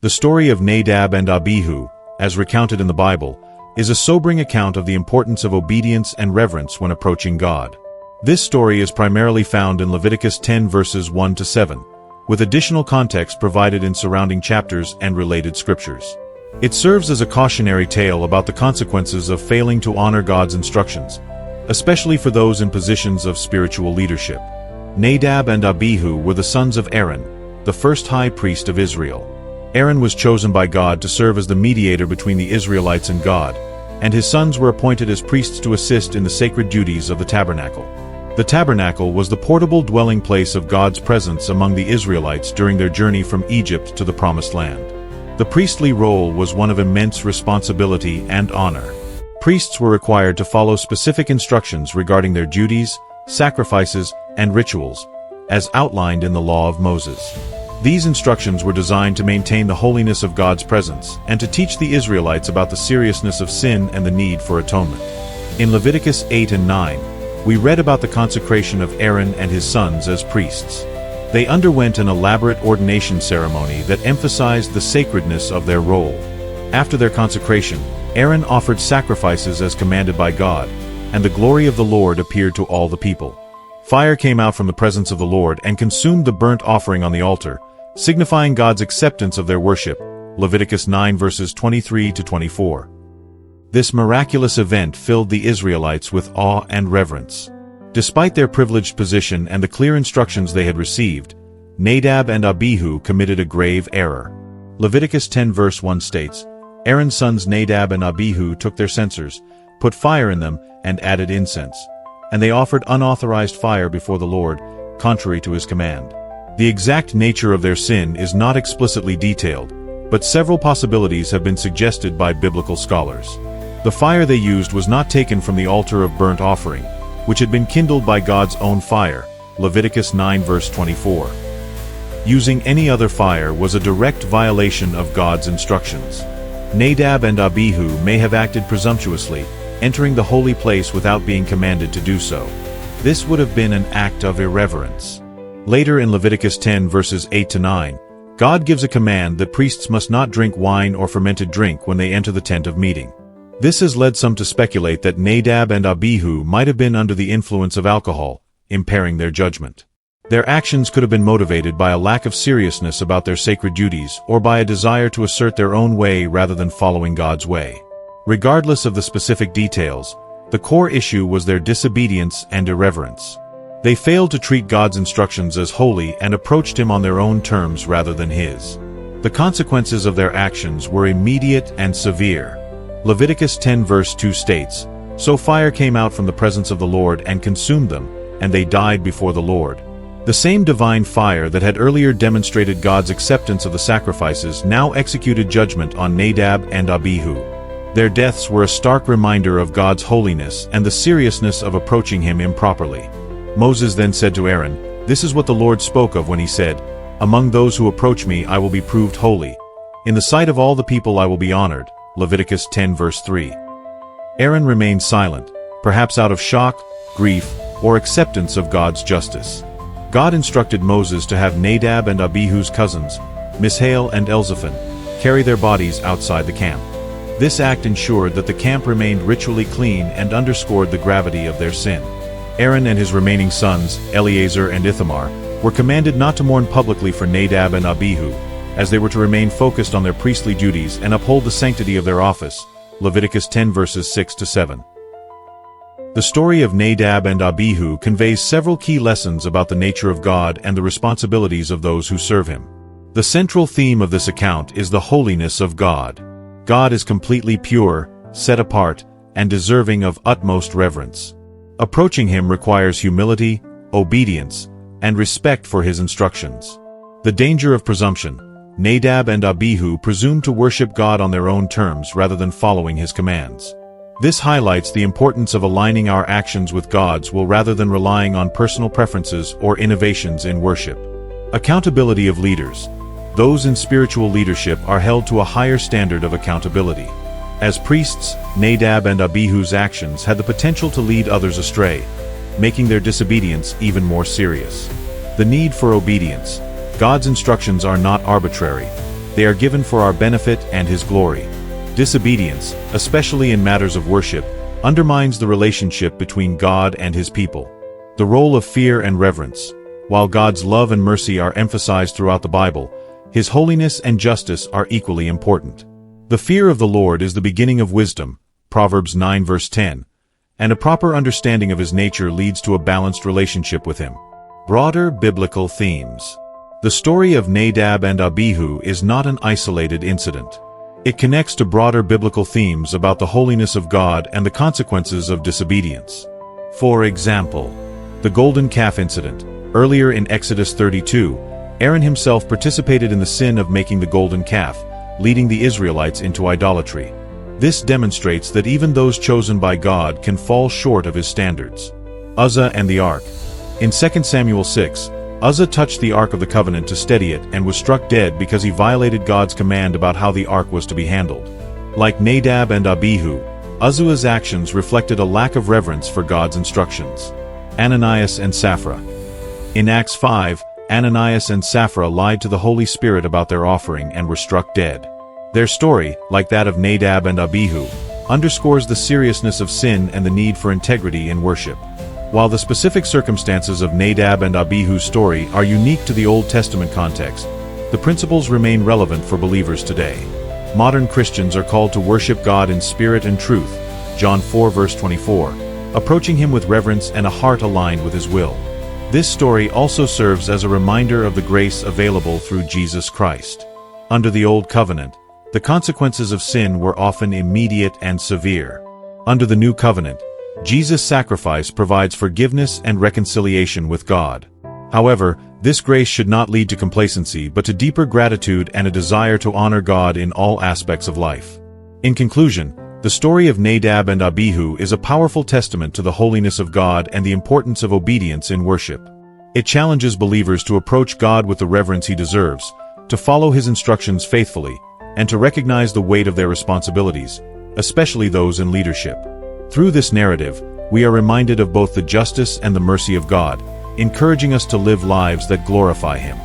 The story of Nadab and Abihu, as recounted in the Bible, is a sobering account of the importance of obedience and reverence when approaching God. This story is primarily found in Leviticus 10 verses 1 to 7, with additional context provided in surrounding chapters and related scriptures. It serves as a cautionary tale about the consequences of failing to honor God's instructions, especially for those in positions of spiritual leadership. Nadab and Abihu were the sons of Aaron, the first high priest of Israel. Aaron was chosen by God to serve as the mediator between the Israelites and God, and his sons were appointed as priests to assist in the sacred duties of the tabernacle. The tabernacle was the portable dwelling place of God's presence among the Israelites during their journey from Egypt to the Promised Land. The priestly role was one of immense responsibility and honor. Priests were required to follow specific instructions regarding their duties, sacrifices, and rituals, as outlined in the Law of Moses. These instructions were designed to maintain the holiness of God's presence and to teach the Israelites about the seriousness of sin and the need for atonement. In Leviticus 8 and 9, we read about the consecration of Aaron and his sons as priests. They underwent an elaborate ordination ceremony that emphasized the sacredness of their role. After their consecration, Aaron offered sacrifices as commanded by God, and the glory of the Lord appeared to all the people. Fire came out from the presence of the Lord and consumed the burnt offering on the altar, signifying God's acceptance of their worship. Leviticus 9 verses 23 to 24. This miraculous event filled the Israelites with awe and reverence. Despite their privileged position and the clear instructions they had received, Nadab and Abihu committed a grave error. Leviticus 10 verse 1 states, Aaron's sons Nadab and Abihu took their censers, put fire in them, and added incense. And they offered unauthorized fire before the Lord, contrary to his command. The exact nature of their sin is not explicitly detailed, but several possibilities have been suggested by biblical scholars. The fire they used was not taken from the altar of burnt offering, which had been kindled by God's own fire, Leviticus 9 verse 24. Using any other fire was a direct violation of God's instructions. Nadab and Abihu may have acted presumptuously, entering the holy place without being commanded to do so. This would have been an act of irreverence. Later in Leviticus 10 verses 8 to 9, God gives a command that priests must not drink wine or fermented drink when they enter the tent of meeting. This has led some to speculate that Nadab and Abihu might have been under the influence of alcohol, impairing their judgment. Their actions could have been motivated by a lack of seriousness about their sacred duties or by a desire to assert their own way rather than following God's way. Regardless of the specific details, the core issue was their disobedience and irreverence. They failed to treat God's instructions as holy and approached him on their own terms rather than his. The consequences of their actions were immediate and severe. Leviticus 10 verse 2 states, So fire came out from the presence of the Lord and consumed them, and they died before the Lord. The same divine fire that had earlier demonstrated God's acceptance of the sacrifices now executed judgment on Nadab and Abihu. Their deaths were a stark reminder of God's holiness and the seriousness of approaching him improperly. Moses then said to Aaron, This is what the Lord spoke of when he said, Among those who approach me I will be proved holy. In the sight of all the people I will be honored. Leviticus 10 verse 3. Aaron remained silent, perhaps out of shock, grief, or acceptance of God's justice. God instructed Moses to have Nadab and Abihu's cousins, Mishael and Elzaphan, carry their bodies outside the camp. This act ensured that the camp remained ritually clean and underscored the gravity of their sin. Aaron and his remaining sons, Eleazar and Ithamar, were commanded not to mourn publicly for Nadab and Abihu, as they were to remain focused on their priestly duties and uphold the sanctity of their office. Leviticus 10 verses 6 to 7. The story of Nadab and Abihu conveys several key lessons about the nature of God and the responsibilities of those who serve him. The central theme of this account is the holiness of God. God is completely pure, set apart, and deserving of utmost reverence. Approaching him requires humility, obedience, and respect for his instructions. The danger of presumption. Nadab and Abihu presumed to worship God on their own terms rather than following his commands. This highlights the importance of aligning our actions with God's will rather than relying on personal preferences or innovations in worship. Accountability of leaders. Those in spiritual leadership are held to a higher standard of accountability. As priests, Nadab and Abihu's actions had the potential to lead others astray, making their disobedience even more serious. The need for obedience. God's instructions are not arbitrary. They are given for our benefit and His glory. Disobedience, especially in matters of worship, undermines the relationship between God and His people. The role of fear and reverence. While God's love and mercy are emphasized throughout the Bible, His holiness and justice are equally important. The fear of the Lord is the beginning of wisdom, Proverbs 9 verse 10, and a proper understanding of His nature leads to a balanced relationship with Him. Broader biblical themes. The story of Nadab and Abihu is not an isolated incident. It connects to broader biblical themes about the holiness of God and the consequences of disobedience. For example, the golden calf incident. Earlier in Exodus 32, Aaron himself participated in the sin of making the golden calf, leading the Israelites into idolatry. This demonstrates that even those chosen by God can fall short of His standards. Uzzah and the Ark. In 2 Samuel 6, Uzzah touched the Ark of the Covenant to steady it and was struck dead because he violated God's command about how the Ark was to be handled. Like Nadab and Abihu, Uzzah's actions reflected a lack of reverence for God's instructions. Ananias and Sapphira. In Acts 5, Ananias and Sapphira lied to the Holy Spirit about their offering and were struck dead. Their story, like that of Nadab and Abihu, underscores the seriousness of sin and the need for integrity in worship. While the specific circumstances of Nadab and Abihu's story are unique to the Old Testament context, the principles remain relevant for believers today. Modern Christians are called to worship God in spirit and truth, John 4 verse 24, approaching Him with reverence and a heart aligned with His will. This story also serves as a reminder of the grace available through Jesus Christ. Under the Old Covenant, the consequences of sin were often immediate and severe. Under the New Covenant, Jesus' sacrifice provides forgiveness and reconciliation with God. However, this grace should not lead to complacency but to deeper gratitude and a desire to honor God in all aspects of life. In conclusion, the story of Nadab and Abihu is a powerful testament to the holiness of God and the importance of obedience in worship. It challenges believers to approach God with the reverence He deserves, to follow His instructions faithfully, and to recognize the weight of their responsibilities, especially those in leadership. Through this narrative, we are reminded of both the justice and the mercy of God, encouraging us to live lives that glorify Him.